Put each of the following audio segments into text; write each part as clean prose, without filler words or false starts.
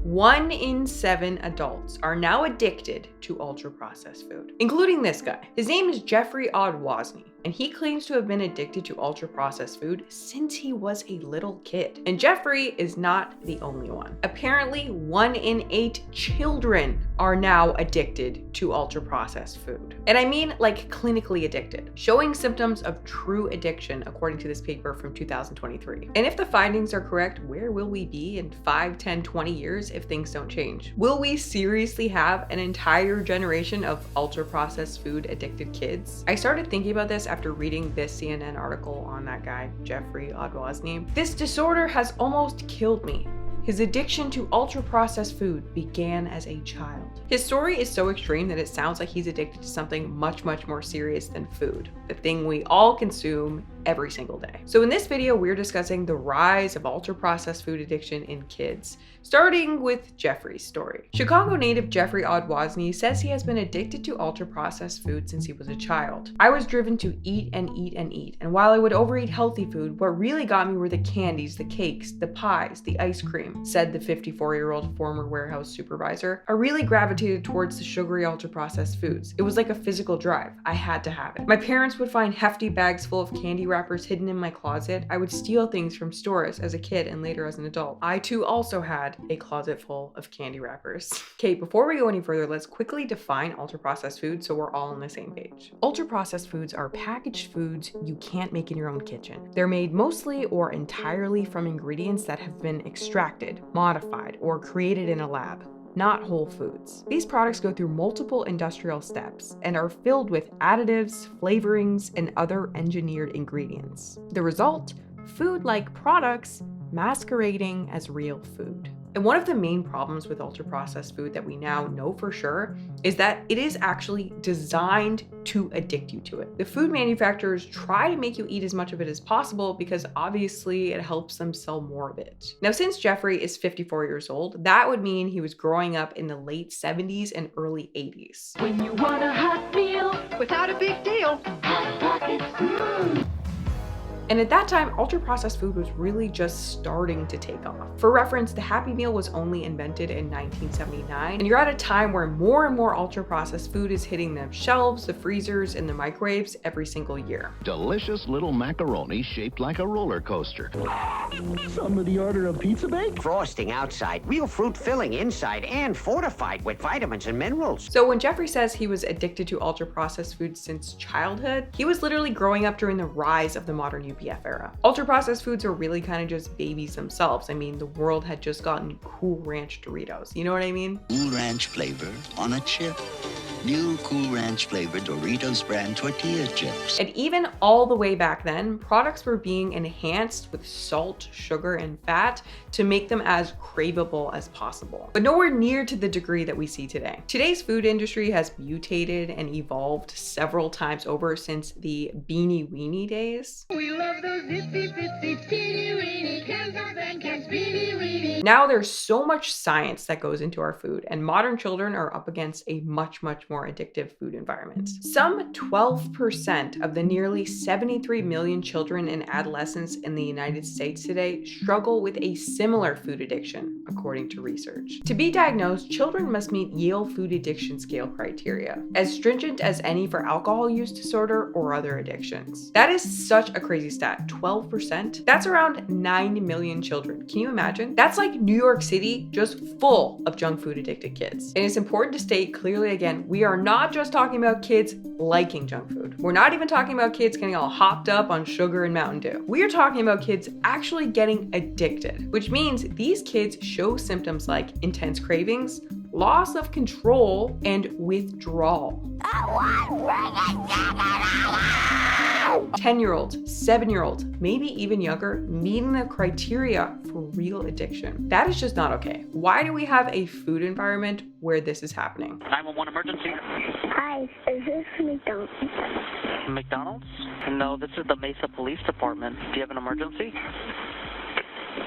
1 in 7 adults are now addicted to ultra-processed food, including this guy. His name is Jeffrey Odwosny, and he claims to have been addicted to ultra-processed food since he was a little kid. And Jeffrey is not the only one. Apparently, 1 in 8 children are now addicted to ultra-processed food. And I mean like clinically addicted, showing symptoms of true addiction according to this paper from 2023. And if the findings are correct, where will we be in 5, 10, 20 years if things don't change? Will we seriously have an entire generation of ultra-processed food addicted kids? I started thinking about this after reading this CNN article on that guy, Jeffrey Odwosny. This disorder has almost killed me. His addiction to ultra-processed food began as a child. His story is so extreme that it sounds like he's addicted to something much, much more serious than food, the thing we all consume every single day. So in this video, we're discussing the rise of ultra-processed food addiction in kids, starting with Jeffrey's story. Chicago native Jeffrey Odwosny says he has been addicted to ultra-processed food since he was a child. I was driven to eat and eat and eat, and while I would overeat healthy food, what really got me were the candies, the cakes, the pies, the ice cream, said the 54-year-old former warehouse supervisor. I really gravitated towards the sugary ultra-processed foods. It was like a physical drive. I had to have it. My parents would find hefty bags full of candy wrappers hidden in my closet. I would steal things from stores as a kid and later as an adult. I too also had a closet full of candy wrappers. Okay, before we go any further, let's quickly define ultra-processed food so we're all on the same page. Ultra-processed foods are packaged foods you can't make in your own kitchen. They're made mostly or entirely from ingredients that have been extracted, modified, or created in a lab, not whole foods. These products go through multiple industrial steps and are filled with additives, flavorings, and other engineered ingredients. The result? Food-like products masquerading as real food. And one of the main problems with ultra-processed food that we now know for sure is that it is actually designed to addict you to it. The food manufacturers try to make you eat as much of it as possible because obviously it helps them sell more of it. Now, since Jeffrey is 54 years old, that would mean he was growing up in the late 70s and early 80s. When you want a hot meal without a big deal, Hot Pockets. And at that time, ultra-processed food was really just starting to take off. For reference, the Happy Meal was only invented in 1979, and you're at a time where more and more ultra-processed food is hitting the shelves, the freezers, and the microwaves every single year. Delicious little macaroni shaped like a roller coaster. Somebody order a pizza bake? Frosting outside, real fruit filling inside, and fortified with vitamins and minerals. So when Jeffrey says he was addicted to ultra-processed food since childhood, he was literally growing up during the rise of the modern UPF era. Ultra-processed foods are really kind of just babies themselves. I mean, the world had just gotten Cool Ranch Doritos. You know what I mean? Cool Ranch flavor on a chip. New Cool Ranch flavored Doritos brand tortilla chips. And even all the way back then, products were being enhanced with salt, sugar, and fat to make them as craveable as possible, but nowhere near to the degree that we see today. Today's food industry has mutated and evolved several times over since the Beanie Weenie days. We love those itsy bitsy teeny weeny cans of and cans beanie weenie. Now there's so much science that goes into our food, and modern children are up against a much more addictive food environment. Some 12% of the nearly 73 million children and adolescents in the United States today struggle with a similar food addiction, according to research. To be diagnosed, children must meet Yale Food Addiction Scale criteria, as stringent as any for alcohol use disorder or other addictions. That is such a crazy stat, 12%? That's around 9 million children. Can you imagine? That's like New York City just full of junk food addicted kids. And it's important to state clearly again, we are not just talking about kids liking junk food. We're not even talking about kids getting all hopped up on sugar and Mountain Dew. We are talking about kids actually getting addicted, which means these kids show symptoms like intense cravings, loss of control, and withdrawal. 10-year-olds, 7-year-olds, maybe even younger, meeting the criteria for real addiction. That is just not okay. Why do we have a food environment where this is happening? 911 emergency. Hi, is this McDonald's? McDonald's? No, this is the Mesa Police Department. Do you have an emergency?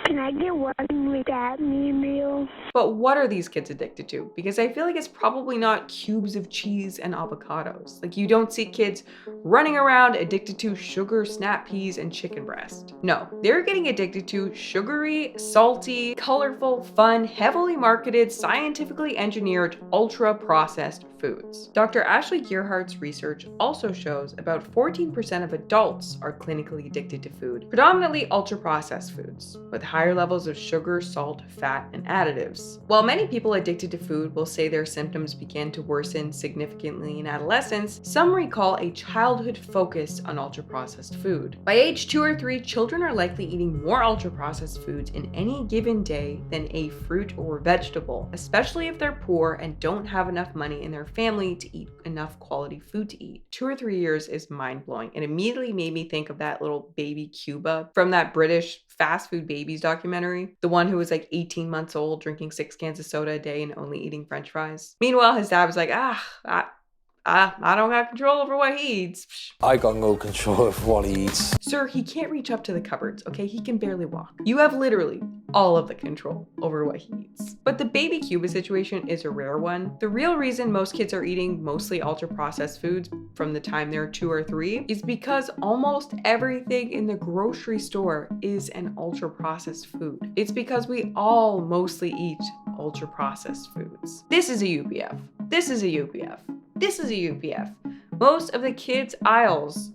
Can I get one with that meal? know. But what are these kids addicted to? Because I feel like it's probably not cubes of cheese and avocados. Like, you don't see kids running around addicted to sugar, snap peas, and chicken breast. No, they're getting addicted to sugary, salty, colorful, fun, heavily marketed, scientifically engineered, ultra-processed foods. Dr. Ashley Gearhart's research also shows about 14% of adults are clinically addicted to food, predominantly ultra-processed foods, with higher levels of sugar, salt, fat, and additives. While many people addicted to food will say their symptoms began to worsen significantly in adolescence, some recall a childhood focus on ultra-processed food. By age 2 or 3, children are likely eating more ultra-processed foods in any given day than a fruit or vegetable, especially if they're poor and don't have enough money in their family to eat enough quality food to eat. 2 or 3 years is mind-blowing. It immediately made me think of that little baby Cuba from that British fast food babies documentary. The one who was like 18 months old, drinking 6 cans of soda a day and only eating French fries. Meanwhile, his dad was like, I don't have control over what he eats. I got no control over what he eats. Sir, he can't reach up to the cupboards, okay? He can barely walk. You have literally all of the control over what he eats. But the baby Cuba situation is a rare one. The real reason most kids are eating mostly ultra-processed foods from the time they're 2 or 3 is because almost everything in the grocery store is an ultra-processed food. It's because we all mostly eat ultra-processed foods. This is a UPF. This is a UPF. This is a UPF. Most of the kids' aisles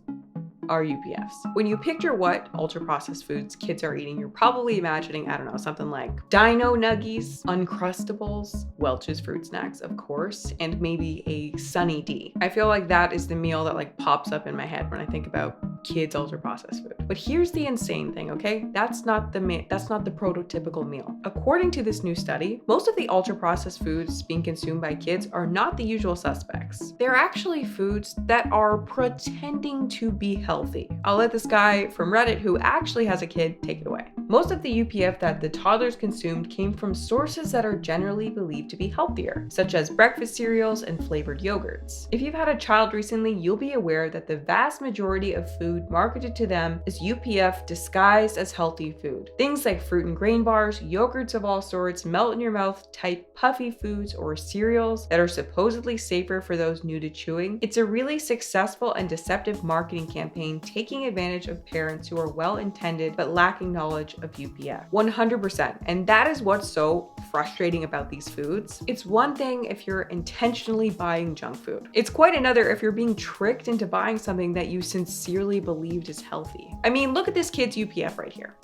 are UPFs. When you picture what ultra-processed foods kids are eating, you're probably imagining, I don't know, something like Dino Nuggies, Uncrustables, Welch's fruit snacks, of course, and maybe a Sunny D. I feel like that is the meal that like pops up in my head when I think about kids' ultra-processed food. But here's the insane thing, okay? That's not the prototypical meal. According to this new study, most of the ultra-processed foods being consumed by kids are not the usual suspects. They're actually foods that are pretending to be healthy. I'll let this guy from Reddit who actually has a kid take it away. Most of the UPF that the toddlers consumed came from sources that are generally believed to be healthier, such as breakfast cereals and flavored yogurts. If you've had a child recently, you'll be aware that the vast majority of food marketed to them is UPF disguised as healthy food. Things like fruit and grain bars, yogurts of all sorts, melt in your mouth type puffy foods, or cereals that are supposedly safer for those new to chewing. It's a really successful and deceptive marketing campaign taking advantage of parents who are well-intended but lacking knowledge of UPF. 100%. And that is what's so frustrating about these foods. It's one thing if you're intentionally buying junk food. It's quite another if you're being tricked into buying something that you sincerely believed is healthy. I mean, look at this kid's UPF right here.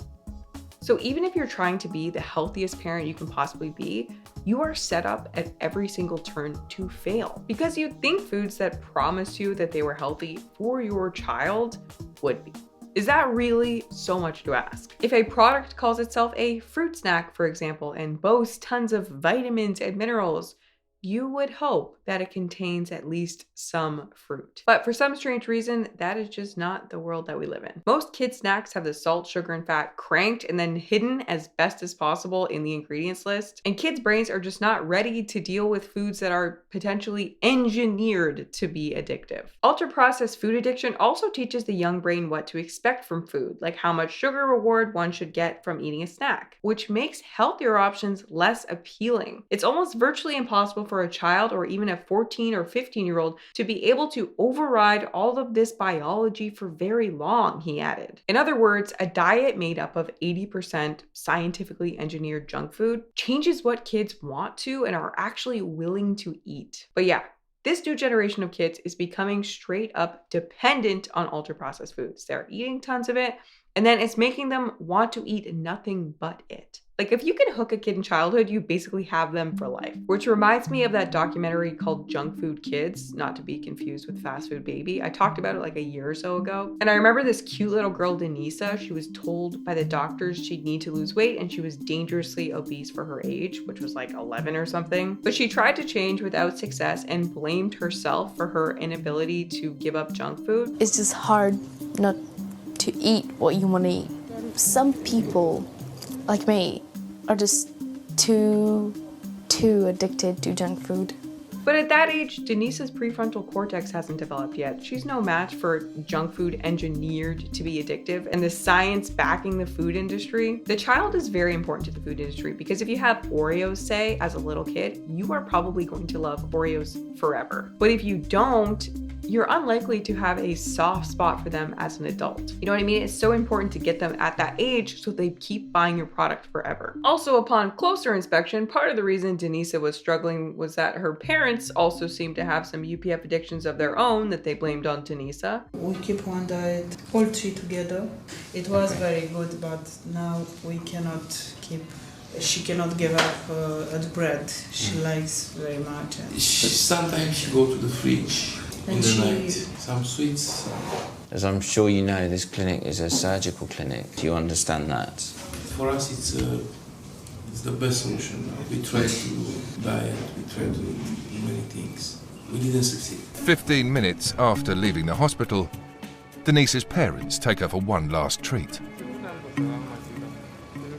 So even if you're trying to be the healthiest parent you can possibly be, you are set up at every single turn to fail. Because you'd think foods that promised you that they were healthy for your child would be. Is that really so much to ask? If a product calls itself a fruit snack, for example, and boasts tons of vitamins and minerals, you would hope that it contains at least some fruit. But for some strange reason, that is just not the world that we live in. Most kids' snacks have the salt, sugar, and fat cranked and then hidden as best as possible in the ingredients list. And kids' brains are just not ready to deal with foods that are potentially engineered to be addictive. Ultra-processed food addiction also teaches the young brain what to expect from food, like how much sugar reward one should get from eating a snack, which makes healthier options less appealing. It's almost virtually impossible for a child or even a 14 or 15-year-old to be able to override all of this biology for very long, he added. In other words, a diet made up of 80% scientifically engineered junk food changes what kids want to and are actually willing to eat. But yeah, this new generation of kids is becoming straight up dependent on ultra-processed foods. They're eating tons of it, and then it's making them want to eat nothing but it. Like, if you can hook a kid in childhood, you basically have them for life. Which reminds me of that documentary called Junk Food Kids, not to be confused with Fast Food Baby. I talked about it like a year or so ago. And I remember this cute little girl, Denisa, she was told by the doctors she'd need to lose weight and she was dangerously obese for her age, which was like 11 or something. But she tried to change without success and blamed herself for her inability to give up junk food. It's just hard not to eat what you want to eat. Some people, like me, are just too addicted to junk food. But at that age, Denise's prefrontal cortex hasn't developed yet. She's no match for junk food engineered to be addictive and the science backing the food industry. The child is very important to the food industry because if you have Oreos, say, as a little kid, you are probably going to love Oreos forever. But if you don't, you're unlikely to have a soft spot for them as an adult. You know what I mean? It's so important to get them at that age so they keep buying your product forever. Also, upon closer inspection, part of the reason Denisa was struggling was that her parents also seemed to have some UPF addictions of their own that they blamed on Denisa. We keep one diet, all three together. It was very good, but now we cannot keep. She cannot give up the bread. She likes very much. Sometimes she go to the fridge in the night. Some sweets. As I'm sure you know, this clinic is a surgical clinic. Do you understand that? For us, it's the best solution. We try to diet, we try to do many things. We didn't succeed. 15 minutes after leaving the hospital, Denise's parents take her for one last treat.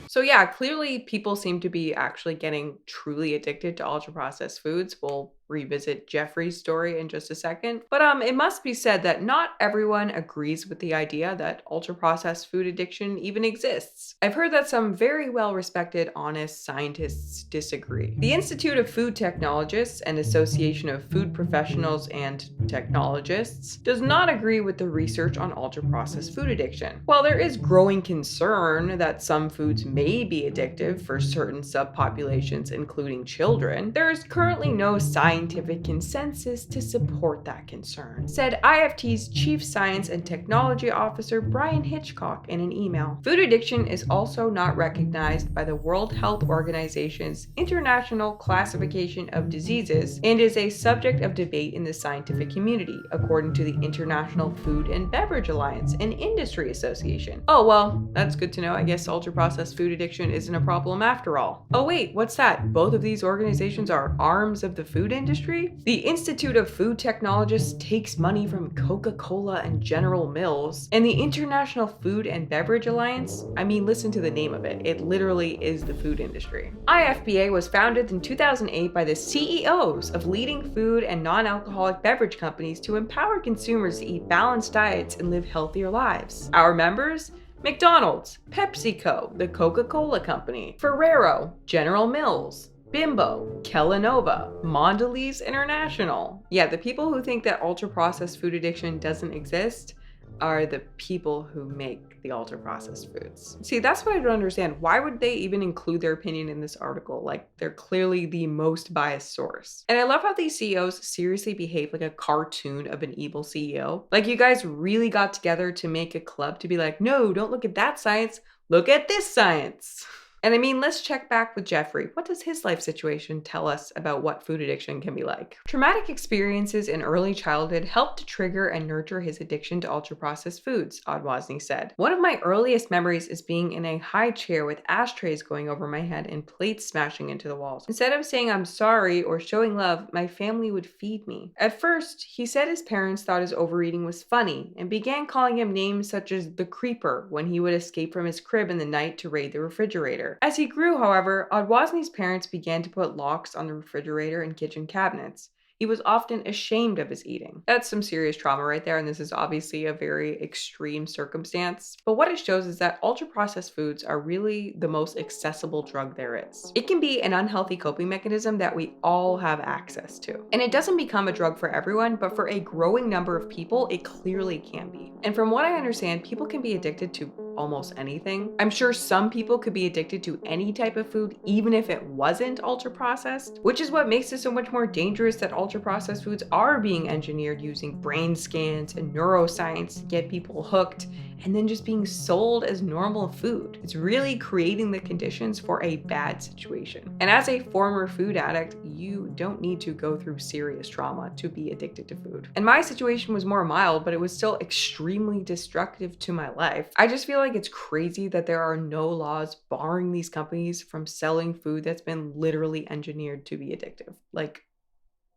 So yeah, clearly people seem to be actually getting truly addicted to ultra-processed foods. We'll revisit Jeffrey's story in just a second. But it must be said that not everyone agrees with the idea that ultra-processed food addiction even exists. I've heard that some very well-respected, honest scientists disagree. The Institute of Food Technologists and Association of Food Professionals and Technologists does not agree with the research on ultra-processed food addiction. While there is growing concern that some foods may be addictive for certain subpopulations, including children, there is currently no scientific consensus to support that concern, said IFT's Chief Science and Technology Officer Brian Hitchcock in an email. Food addiction is also not recognized by the World Health Organization's International Classification of Diseases and is a subject of debate in the scientific community, according to the International Food and Beverage Alliance, an industry association. Oh well, that's good to know. I guess ultra-processed food addiction isn't a problem after all. Oh wait, what's that? Both of these organizations are arms of the food industry? The Institute of Food Technologists takes money from Coca-Cola and General Mills, and the International Food and Beverage Alliance, I mean, listen to the name of it. It literally is the food industry. IFBA was founded in 2008 by the CEOs of leading food and non-alcoholic beverage companies to empower consumers to eat balanced diets and live healthier lives. Our members? McDonald's, PepsiCo, the Coca-Cola Company, Ferrero, General Mills, Bimbo, Kellanova, Mondelez International. Yeah, the people who think that ultra-processed food addiction doesn't exist are the people who make the ultra-processed foods. See, that's what I don't understand. Why would they even include their opinion in this article? Like, they're clearly the most biased source. And I love how these CEOs seriously behave like a cartoon of an evil CEO. Like, you guys really got together to make a club to be like, no, don't look at that science, look at this science. And I mean, let's check back with Jeffrey. What does his life situation tell us about what food addiction can be like? Traumatic experiences in early childhood helped to trigger and nurture his addiction to ultra-processed foods, Adwasny said. One of my earliest memories is being in a high chair with ashtrays going over my head and plates smashing into the walls. Instead of saying I'm sorry or showing love, my family would feed me. At first, he said his parents thought his overeating was funny and began calling him names such as the creeper when he would escape from his crib in the night to raid the refrigerator. As he grew, however, Adwasny's parents began to put locks on the refrigerator and kitchen cabinets. He was often ashamed of his eating. That's some serious trauma right there, and this is obviously a very extreme circumstance. But what it shows is that ultra-processed foods are really the most accessible drug there is. It can be an unhealthy coping mechanism that we all have access to. And it doesn't become a drug for everyone, but for a growing number of people, it clearly can be. And from what I understand, people can be addicted to almost anything. I'm sure some people could be addicted to any type of food, even if it wasn't ultra-processed, which is what makes it so much more dangerous that ultra-processed foods are being engineered using brain scans and neuroscience to get people hooked and then just being sold as normal food. It's really creating the conditions for a bad situation. And as a former food addict, you don't need to go through serious trauma to be addicted to food. And my situation was more mild, but it was still extremely destructive to my life. I just feel like it's crazy that there are no laws barring these companies from selling food that's been literally engineered to be addictive.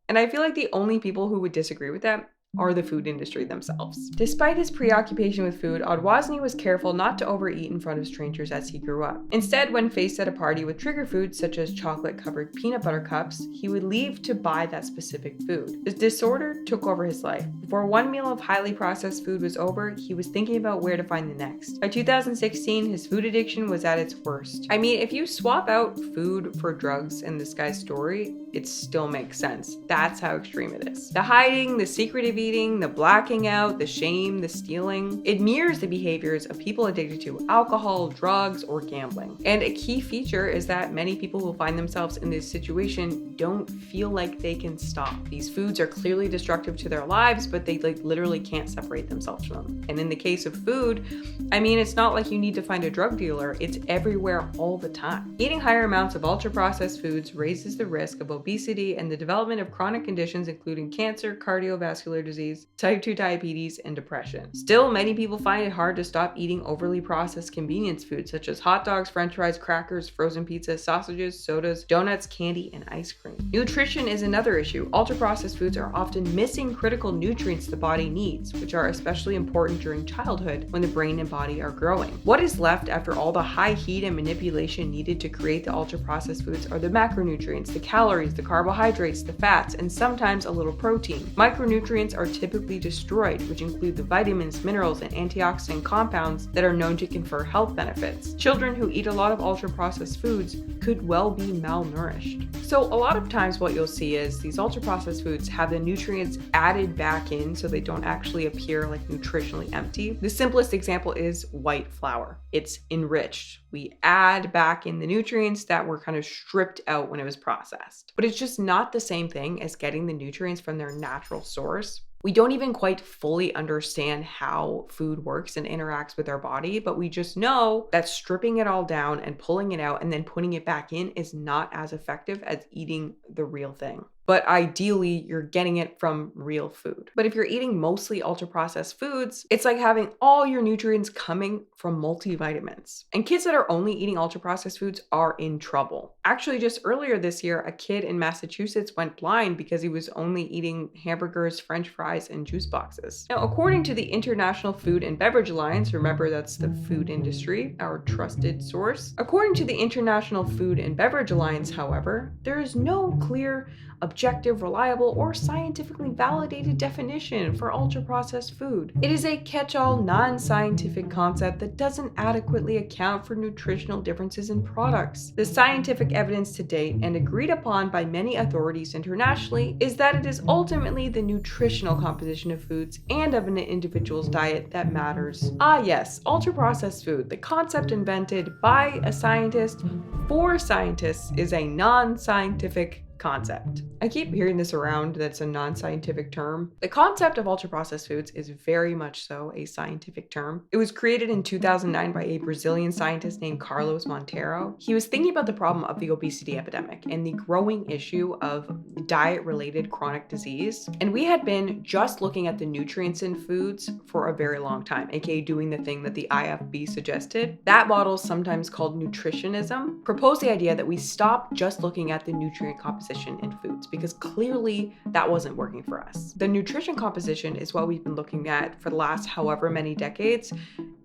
And I feel like the only people who would disagree with that are the food industry themselves. Despite his preoccupation with food, Odwosny was careful not to overeat in front of strangers as he grew up. Instead, when faced at a party with trigger foods such as chocolate-covered peanut butter cups, he would leave to buy that specific food. His disorder took over his life. Before one meal of highly processed food was over, he was thinking about where to find the next. By 2016, his food addiction was at its worst. I mean, if you swap out food for drugs in this guy's story, it still makes sense. That's how extreme it is. The hiding, the secretive eating, the blacking out, the shame, the stealing, it mirrors the behaviors of people addicted to alcohol, drugs, or gambling. And a key feature is that many people who find themselves in this situation don't feel like they can stop. These foods are clearly destructive to their lives, but they literally can't separate themselves from them. And in the case of food, I mean, it's not like you need to find a drug dealer, it's everywhere all the time. Eating higher amounts of ultra-processed foods raises the risk of obesity and the development of chronic conditions including cancer, cardiovascular disease, type 2 diabetes, and depression. Still, many people find it hard to stop eating overly processed convenience foods such as hot dogs, french fries, crackers, frozen pizzas, sausages, sodas, donuts, candy, and ice cream. Nutrition is another issue. Ultra-processed foods are often missing critical nutrients the body needs, which are especially important during childhood when the brain and body are growing. What is left after all the high heat and manipulation needed to create the ultra-processed foods are the macronutrients, the calories, the carbohydrates, the fats, and sometimes a little protein. Micronutrients are typically destroyed, which include the vitamins, minerals, and antioxidant compounds that are known to confer health benefits. Children who eat a lot of ultra-processed foods could well be malnourished. So a lot of times what you'll see is these ultra-processed foods have the nutrients added back in so they don't actually appear like nutritionally empty. The simplest example is white flour. It's enriched. We add back in the nutrients that were kind of stripped out when it was processed. But it's just not the same thing as getting the nutrients from their natural source. We don't even quite fully understand how food works and interacts with our body, but we just know that stripping it all down and pulling it out and then putting it back in is not as effective as eating the real thing. But ideally, you're getting it from real food. But if you're eating mostly ultra-processed foods, it's like having all your nutrients coming from multivitamins. And kids that are only eating ultra-processed foods are in trouble. Actually, just earlier this year, a kid in Massachusetts went blind because he was only eating hamburgers, french fries, and juice boxes. Now, according to the International Food and Beverage Alliance, remember that's the food industry, our trusted source. According to the International Food and Beverage Alliance, however, there is no clear, objective, reliable, or scientifically validated definition for ultra-processed food. It is a catch-all, non-scientific concept that doesn't adequately account for nutritional differences in products. The scientific evidence to date, and agreed upon by many authorities internationally, is that it is ultimately the nutritional composition of foods and of an individual's diet that matters. Ah yes, ultra-processed food, the concept invented by a scientist for scientists, is a non-scientific concept. I keep hearing this around that's a non-scientific term. The concept of ultra-processed foods is very much so a scientific term. It was created in 2009 by a Brazilian scientist named Carlos Monteiro. He was thinking about the problem of the obesity epidemic and the growing issue of diet-related chronic disease. And we had been just looking at the nutrients in foods for a very long time, aka doing the thing that the IFB suggested. That model, sometimes called nutritionism, proposed the idea that we stop just looking at the nutrient composition in foods, because clearly that wasn't working for us. The nutrition composition is what we've been looking at for the last however many decades,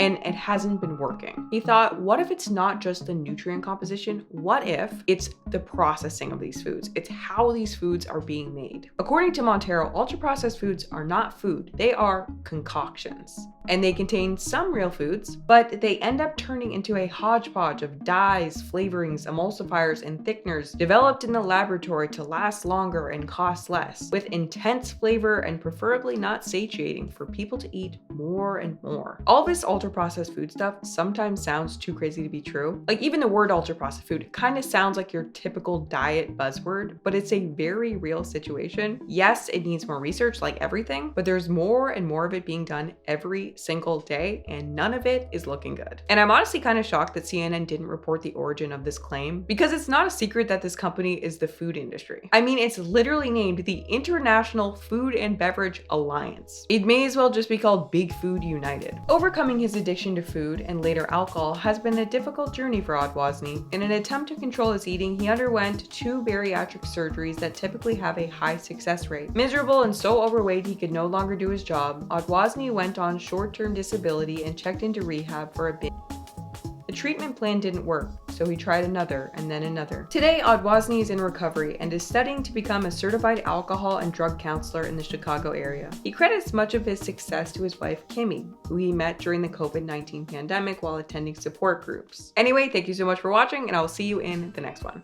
and it hasn't been working. He thought, what if it's not just the nutrient composition? What if it's the processing of these foods? It's how these foods are being made. According to Monteiro, ultra-processed foods are not food. They are concoctions. And they contain some real foods, but they end up turning into a hodgepodge of dyes, flavorings, emulsifiers, and thickeners developed in the laboratory to last longer and cost less, with intense flavor and preferably not satiating for people to eat more and more. All this ultra-processed food stuff sometimes sounds too crazy to be true. Like even the word ultra-processed food kind of sounds like your typical diet buzzword, but it's a very real situation. Yes, it needs more research like everything, but there's more and more of it being done every single day, and none of it is looking good. And I'm honestly kind of shocked that CNN didn't report the origin of this claim, because it's not a secret that this company is the food industry. I mean, it's literally named the International Food and Beverage Alliance. It may as well just be called Big Food United. Overcoming his his addiction to food and later alcohol has been a difficult journey for Odwosny. In an attempt to control his eating, he underwent 2 bariatric surgeries that typically have a high success rate. Miserable and so overweight he could no longer do his job, Odwosny went on short-term disability and checked into rehab for a bit. The treatment plan didn't work, so he tried another and then another. Today, Odwosny is in recovery and is studying to become a certified alcohol and drug counselor in the Chicago area. He credits much of his success to his wife, Kimmy, who he met during the COVID-19 pandemic while attending support groups. Anyway, thank you so much for watching, and I will see you in the next one.